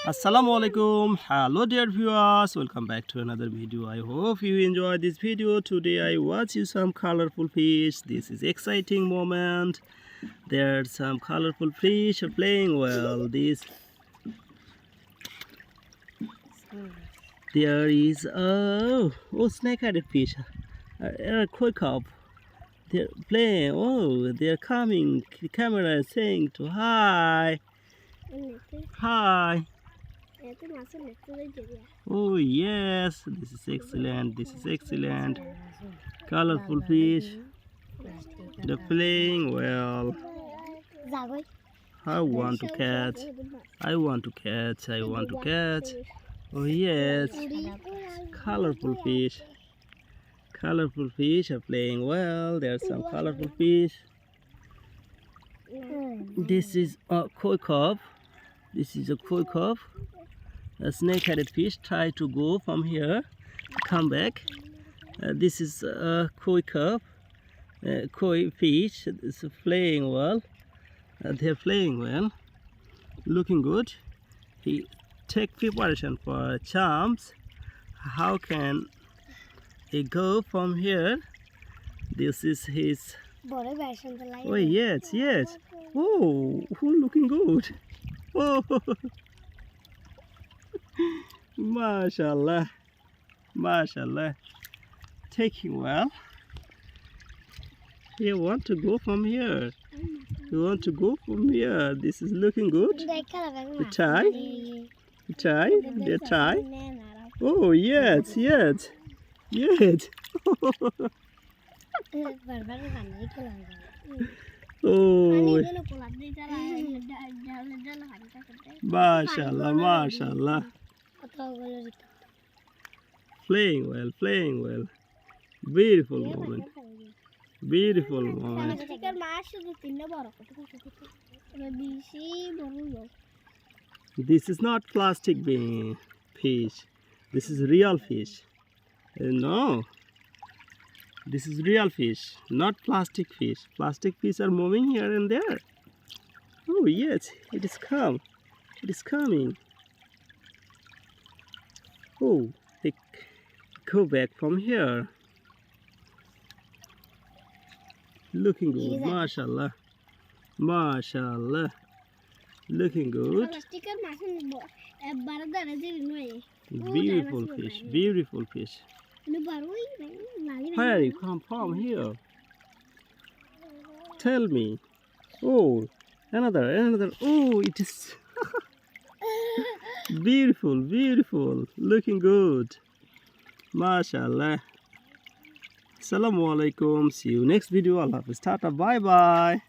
Assalamu alaikum. Hello dear viewers, welcome back to another video. I hope you enjoy this video. Today I watch you some colorful fish. This is exciting moment. There's some colorful fish playing well. There is snake-headed fish, a koi carp. They're playing. Oh, they're coming. The camera is saying to hi. Hi. Oh yes, this is excellent. This is excellent. Colorful fish. They're playing well. I want to catch. I want to catch. I want to catch. Oh yes, colorful fish. Colorful fish are playing well. There are some colorful fish. This is a koi carp. This is a koi carp. A snake-headed fish try to go from here, come back. This is a koi carp. Koi fish is playing well. They're playing well, looking good. He take preparation for charms. How can he go from here? This is his. Oh yes, yes. Oh, looking good. Oh, mashallah, mashallah. Taking well. You want to go from here. You want to go from here. This is looking good. The tie. The tie. The tie. Oh yes, yes, yes. Oh, mashallah, mashallah. Playing well, playing well. Beautiful moment. Beautiful moment. This is not plastic fish. This is real fish. No. This is real fish, not plastic fish. Plastic fish are moving here and there. Oh yes, it is come. It is coming. Oh, they go back from here. Looking good, mashallah. Mashallah. Looking good. Beautiful fish, beautiful fish. Where you come from here? Tell me. Oh, another. Oh, it is beautiful, beautiful. Looking good. Mashallah. Assalamu alaikum. See you next video. Allah Hafiz. Tata. Bye bye.